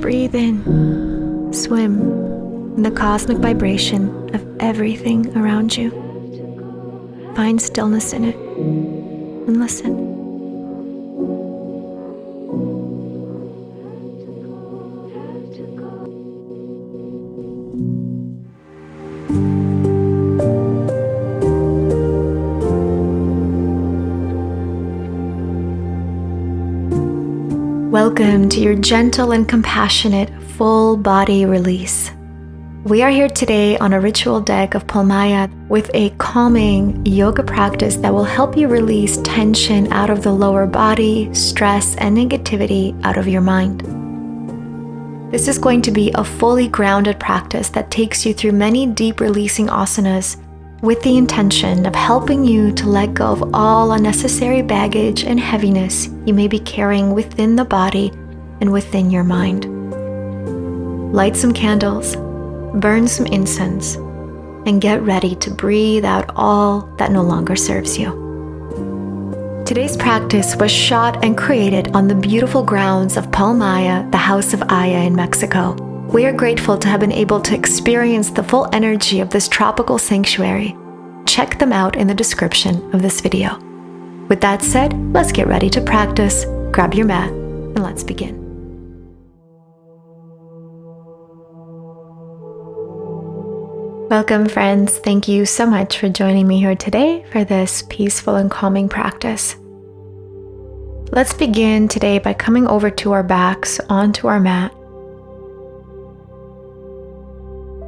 breathe in, swim in the cosmic vibration of everything around you. Find stillness in it and listen. Welcome to your gentle and compassionate full body release. We are here today on a ritual deck of Palmaia with a calming yoga practice that will help you release tension out of the lower body, stress, and negativity out of your mind. This is going to be a fully grounded practice that takes you through many deep releasing asanas with the intention of helping you to let go of all unnecessary baggage and heaviness you may be carrying within the body and within your mind. Light some candles, burn some incense, and get ready to breathe out all that no longer serves you. Today's practice was shot and created on the beautiful grounds of Palmaia, the House of Aya in Mexico. We are grateful to have been able to experience the full energy of this tropical sanctuary. Check them out in the description of this video. With that said, let's get ready to practice. Grab your mat and let's begin. Welcome, friends. Thank you so much for joining me here today for this peaceful and calming practice. Let's begin today by coming over to our backs onto our mat.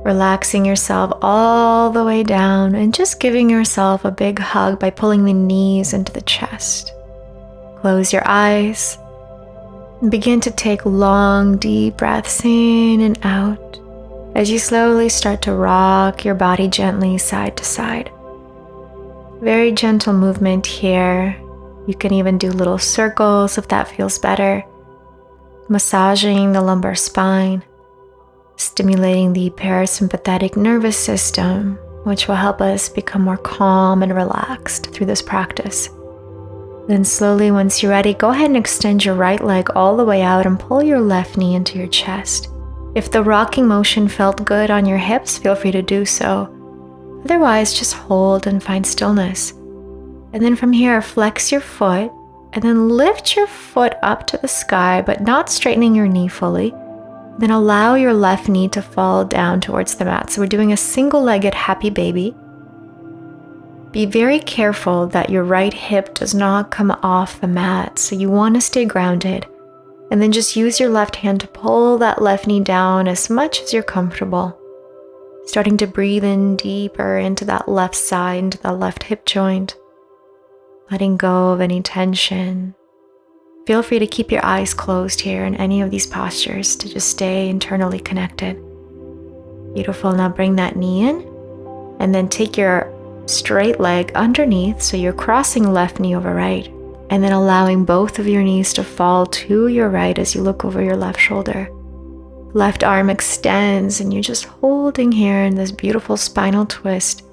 Relaxing yourself all the way down and just giving yourself a big hug by pulling the knees into the chest. Close your eyes and begin to take long, deep breaths in and out as you slowly start to rock your body gently side to side. Very gentle movement here. You can even do little circles if that feels better. Massaging the lumbar spine, stimulating the parasympathetic nervous system, which will help us become more calm and relaxed through this practice. Then slowly, once you're ready, go ahead and extend your right leg all the way out and pull your left knee into your chest. If the rocking motion felt good on your hips, feel free to do so. Otherwise, just hold and find stillness. And then from here, flex your foot and then lift your foot up to the sky, but not straightening your knee fully. Then allow your left knee to fall down towards the mat. So we're doing a single-legged happy baby. Be very careful that your right hip does not come off the mat. So you want to stay grounded. And then just use your left hand to pull that left knee down as much as you're comfortable. Starting to breathe in deeper into that left side, into that left hip joint. Letting go of any tension. Feel free to keep your eyes closed here in any of these postures to just stay internally connected. Beautiful. Now bring that knee in and then take your straight leg underneath so you're crossing left knee over right and then allowing both of your knees to fall to your right as you look over your left shoulder. Left arm extends and you're just holding here in this beautiful spinal twist,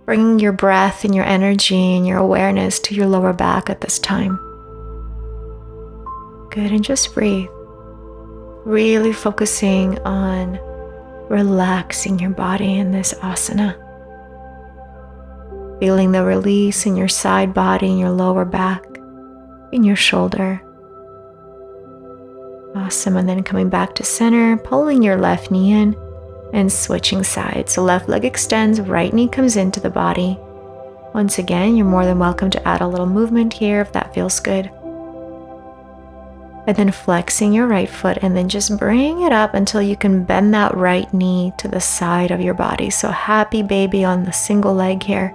bringing your breath and your energy and your awareness to your lower back at this time. Good, and just breathe. Really focusing on relaxing your body in this asana. Feeling the release in your side body, in your lower back, in your shoulder. Awesome, and then coming back to center, pulling your left knee in and switching sides. So left leg extends, right knee comes into the body. Once again, you're more than welcome to add a little movement here if that feels good. And then flexing your right foot and then just bring it up until you can bend that right knee to the side of your body. So happy baby on the single leg here.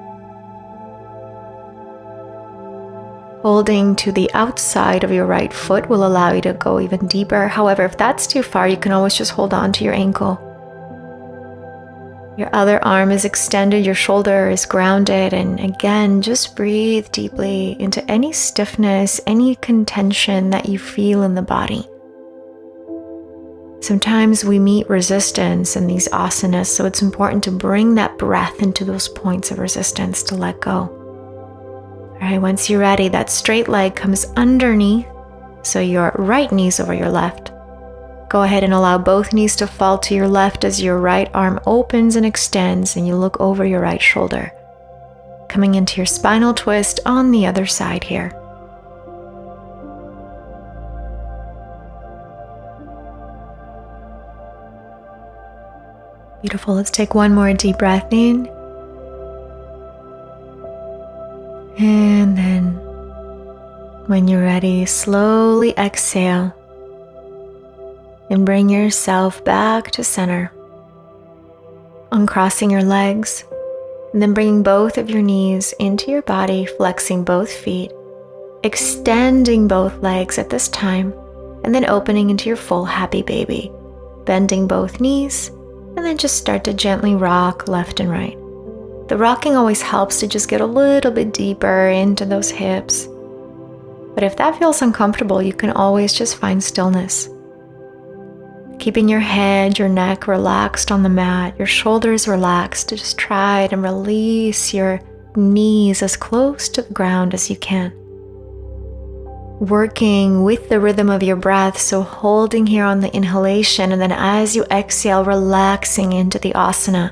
Holding to the outside of your right foot will allow you to go even deeper. However, if that's too far, you can always just hold on to your ankle. Your other arm is extended, your shoulder is grounded, and again, just breathe deeply into any stiffness, any contention that you feel in the body. Sometimes we meet resistance in these asanas, so it's important to bring that breath into those points of resistance to let go. All right, once you're ready, that straight leg comes underneath, so your right knee's over your left. Go ahead and allow both knees to fall to your left as your right arm opens and extends and you look over your right shoulder. Coming into your spinal twist on the other side here. Beautiful. Let's take one more deep breath in. And then when you're ready, slowly exhale and bring yourself back to center. Uncrossing your legs and then bringing both of your knees into your body, flexing both feet, extending both legs at this time, and then opening into your full happy baby, bending both knees, and then just start to gently rock left and right. The rocking always helps to just get a little bit deeper into those hips. But if that feels uncomfortable, you can always just find stillness. Keeping your head, your neck relaxed on the mat, your shoulders relaxed, to just try and release your knees as close to the ground as you can. Working with the rhythm of your breath, so holding here on the inhalation, and then as you exhale, relaxing into the asana.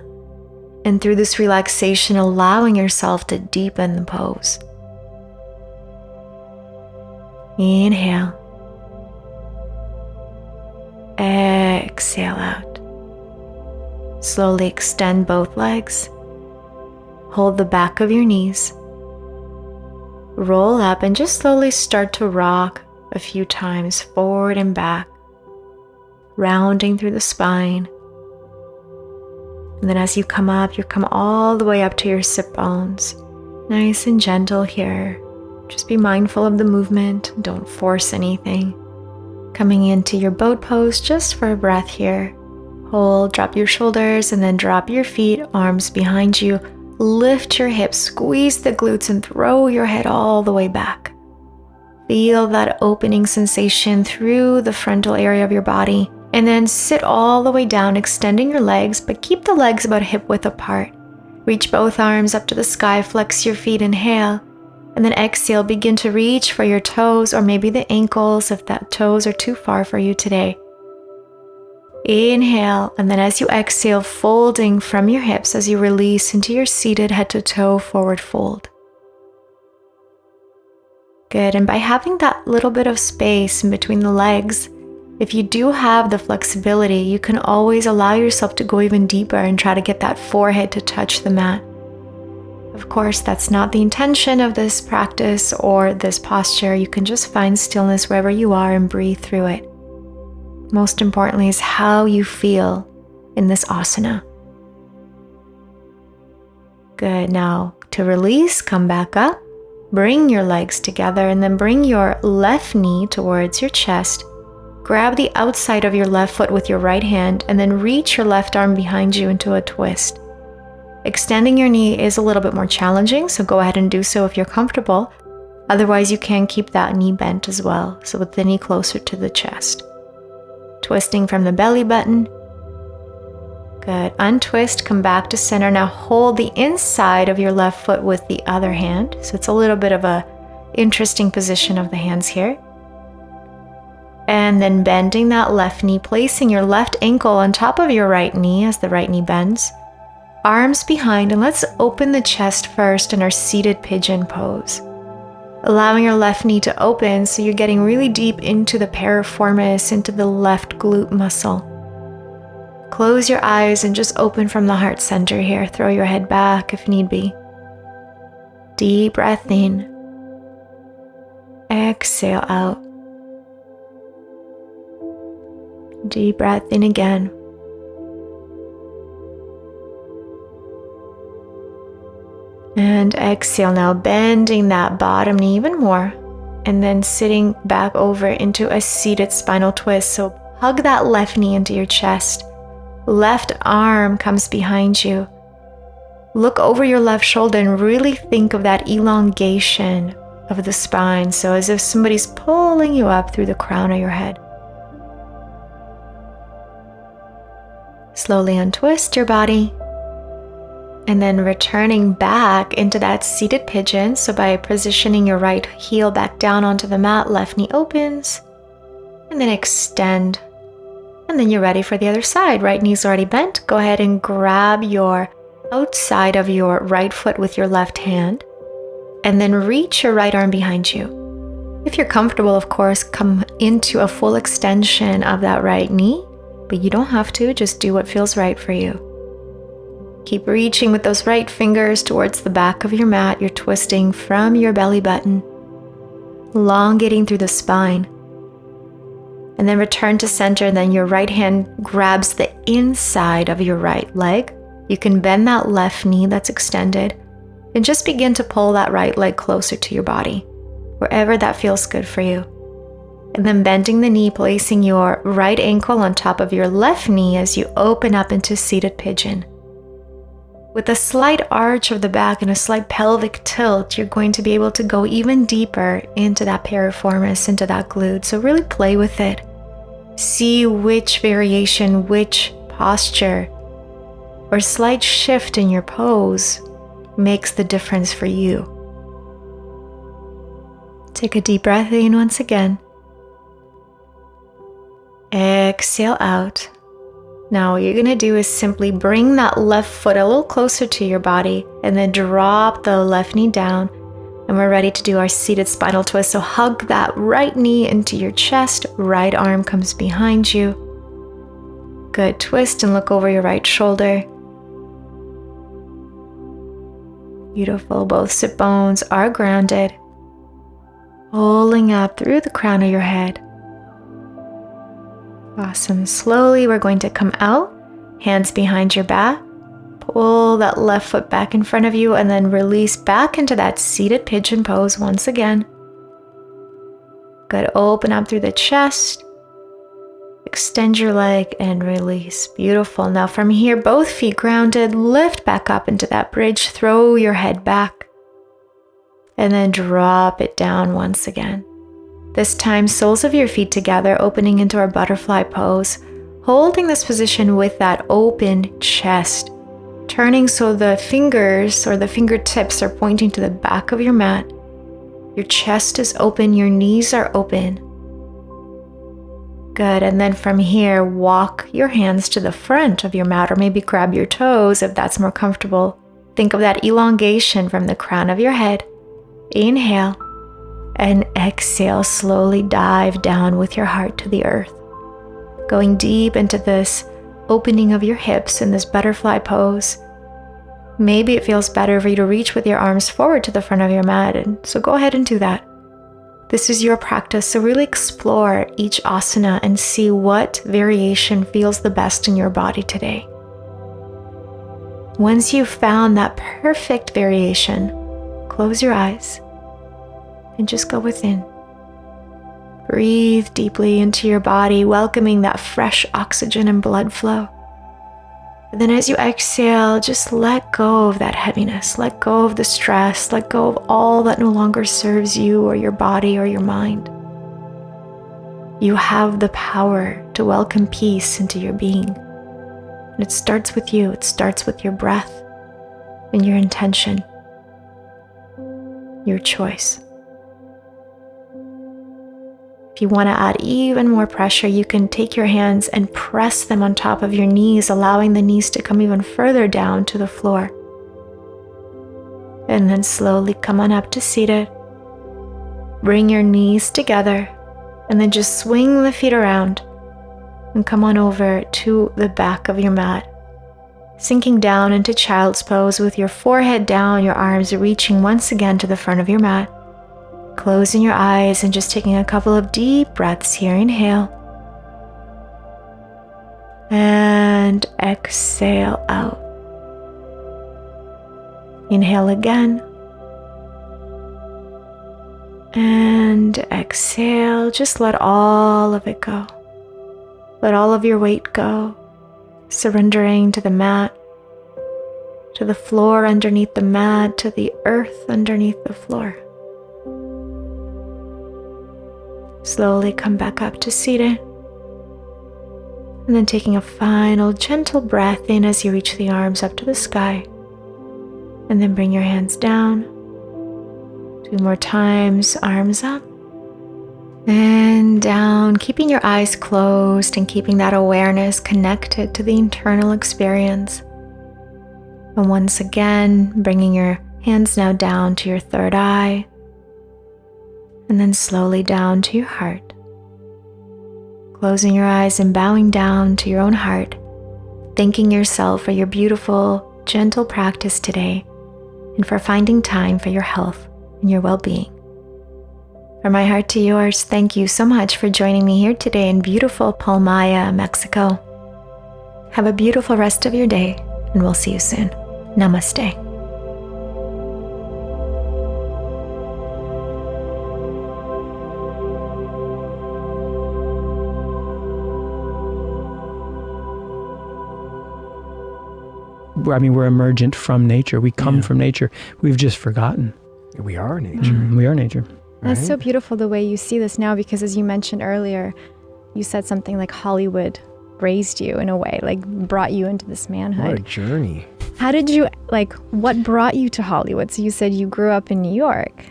And through this relaxation, allowing yourself to deepen the pose. Inhale. Exhale out. Slowly extend both legs. Hold the back of your knees. Roll up and just slowly start to rock a few times forward and back, rounding through the spine. And then as you come up, you come all the way up to your sit bones. Nice and gentle here. Just be mindful of the movement. Don't force anything. Coming into your boat pose just for a breath here. Hold, drop your shoulders, and then drop your feet, arms behind you. Lift your hips, squeeze the glutes, and throw your head all the way back. Feel that opening sensation through the frontal area of your body. And then sit all the way down, extending your legs, but keep the legs about hip width apart. Reach both arms up to the sky, flex your feet, inhale. And then exhale, begin to reach for your toes or maybe the ankles if that toes are too far for you today. Inhale, and then as you exhale, folding from your hips as you release into your seated head to toe forward fold. Good, and by having that little bit of space in between the legs, if you do have the flexibility, you can always allow yourself to go even deeper and try to get that forehead to touch the mat. Of course, that's not the intention of this practice or this posture. You can just find stillness wherever you are and breathe through it. Most importantly is how you feel in this asana. Good, now to release, come back up, bring your legs together, and then bring your left knee towards your chest. Grab the outside of your left foot with your right hand and then reach your left arm behind you into a twist. Extending your knee is a little bit more challenging, so go ahead and do so if you're comfortable. Otherwise, you can keep that knee bent as well, so with the knee closer to the chest. Twisting from the belly button. Good. Untwist, come back to center. Now hold the inside of your left foot with the other hand. So it's a little bit of a interesting position of the hands here. And then bending that left knee, placing your left ankle on top of your right knee as the right knee bends. Arms behind, and let's open the chest first in our seated pigeon pose. Allowing your left knee to open so you're getting really deep into the piriformis, into the left glute muscle. Close your eyes and just open from the heart center here. Throw your head back if need be. Deep breath in. Exhale out. Deep breath in again. And exhale now, bending that bottom knee even more. And then sitting back over into a seated spinal twist. So hug that left knee into your chest. Left arm comes behind you. Look over your left shoulder and really think of that elongation of the spine. So as if somebody's pulling you up through the crown of your head. Slowly untwist your body. And then returning back into that seated pigeon. So by positioning your right heel back down onto the mat, left knee opens. And then extend. And then you're ready for the other side. Right knee's already bent. Go ahead and grab your outside of your right foot with your left hand. And then reach your right arm behind you. If you're comfortable, of course, come into a full extension of that right knee. But you don't have to. Just do what feels right for you. Keep reaching with those right fingers towards the back of your mat. You're twisting from your belly button, elongating through the spine. And then return to center, and then your right hand grabs the inside of your right leg. You can bend that left knee that's extended and just begin to pull that right leg closer to your body, wherever that feels good for you. And then bending the knee, placing your right ankle on top of your left knee as you open up into seated pigeon. With a slight arch of the back and a slight pelvic tilt, you're going to be able to go even deeper into that piriformis, into that glute. So really play with it. See which variation, which posture, or slight shift in your pose makes the difference for you. Take a deep breath in once again. Exhale out. Now what you're going to do is simply bring that left foot a little closer to your body and then drop the left knee down. And we're ready to do our seated spinal twist. So hug that right knee into your chest. Right arm comes behind you. Good. Twist and look over your right shoulder. Beautiful. Both sit bones are grounded. Pulling up through the crown of your head. Awesome. Slowly we're going to come out. Hands behind your back. Pull that left foot back in front of you and then release back into that seated pigeon pose once again. Good. Open up through the chest. Extend your leg and release. Beautiful. Now from here, both feet grounded. Lift back up into that bridge. Throw your head back. And then drop it down once again. This time, soles of your feet together, opening into our butterfly pose. Holding this position with that open chest. Turning so the fingers or the fingertips are pointing to the back of your mat. Your chest is open, your knees are open. Good, and then from here, walk your hands to the front of your mat or maybe grab your toes if that's more comfortable. Think of that elongation from the crown of your head. Inhale and exhale, slowly dive down with your heart to the earth. Going deep into this opening of your hips in this butterfly pose. Maybe it feels better for you to reach with your arms forward to the front of your mat, and so go ahead and do that. This is your practice, so really explore each asana and see what variation feels the best in your body today. Once you've found that perfect variation, close your eyes and just go within. Breathe deeply into your body, welcoming that fresh oxygen and blood flow. And then as you exhale, just let go of that heaviness, let go of the stress, let go of all that no longer serves you or your body or your mind. You have the power to welcome peace into your being. And it starts with you. It starts with your breath and your intention, your choice. If you want to add even more pressure, you can take your hands and press them on top of your knees, allowing the knees to come even further down to the floor. And then slowly come on up to seated. Bring your knees together and then just swing the feet around and come on over to the back of your mat. Sinking down into child's pose with your forehead down, your arms reaching once again to the front of your mat. Closing your eyes and just taking a couple of deep breaths here. Inhale. And exhale out. Inhale again. And exhale. Just let all of it go. Let all of your weight go. Surrendering to the mat, to the floor underneath the mat, to the earth underneath the floor. Slowly come back up to seated. And then taking a final gentle breath in as you reach the arms up to the sky. And then bring your hands down. 2 more times, arms up. And down, keeping your eyes closed and keeping that awareness connected to the internal experience. And once again, bringing your hands now down to your third eye, and then slowly down to your heart. Closing your eyes and bowing down to your own heart, thanking yourself for your beautiful, gentle practice today, and for finding time for your health and your well-being. From my heart to yours, thank you so much for joining me here today in beautiful Palmaia, Mexico. Have a beautiful rest of your day, and we'll see you soon. Namaste. I mean, we're emergent from nature. We come from nature. We've just forgotten. We are nature. We are nature. That's Right? so beautiful the way you see this now, because as you mentioned earlier, you said something like Hollywood raised you in a way, like brought you into this What a manhood. journey. How did you, like, what brought you to Hollywood? So you said you grew up in New York.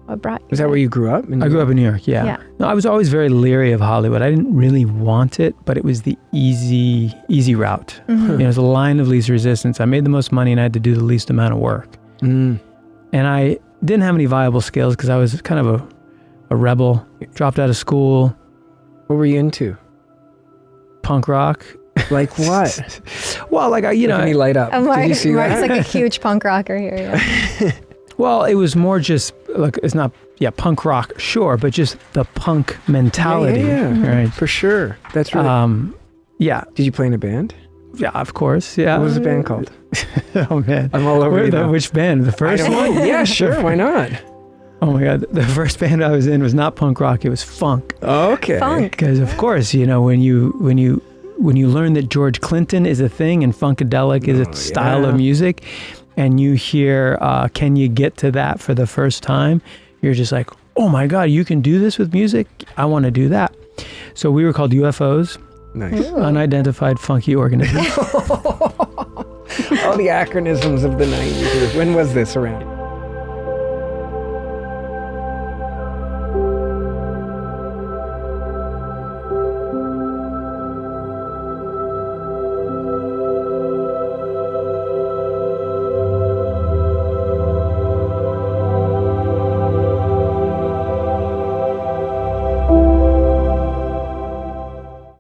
What brought you Was that there? where you grew up? I grew up in New York, yeah. Yeah. No, I was always very leery of Hollywood. I didn't really want it, but it was the easy route. Mhm. You know, it was a line of least resistance. I made the most money and I had to do the least amount of work. Mm. And I didn't have any viable skills because I was kind of a rebel. Dropped out of school, What were you into? punk rock. Like what? Well, like, Look at me light up. Did you see Mark's that? like a huge punk rocker here. Yeah. Well, it was more just, like, it's not, punk rock, sure, but just the punk mentality. Yeah. Right. For sure. That's really... Yeah, Did you play in a band? yeah, of course, yeah. What was the band called? Oh, man. I'm all over you now. Which band? The I first don't one? know. Yeah, sure. Why not? Oh my God. The first band I was in was not punk rock, it was funk. Okay. Funk. Because of course, you know, when you learn that George Clinton is a thing and funkadelic is a style of music, and you hear Can You Get to That for the first time, you're just like, oh my God, you can do this with music? I want to do that. So we were called UFOs, Nice. Unidentified Funky Organisms. All the acronyms of the 90s. When was this around?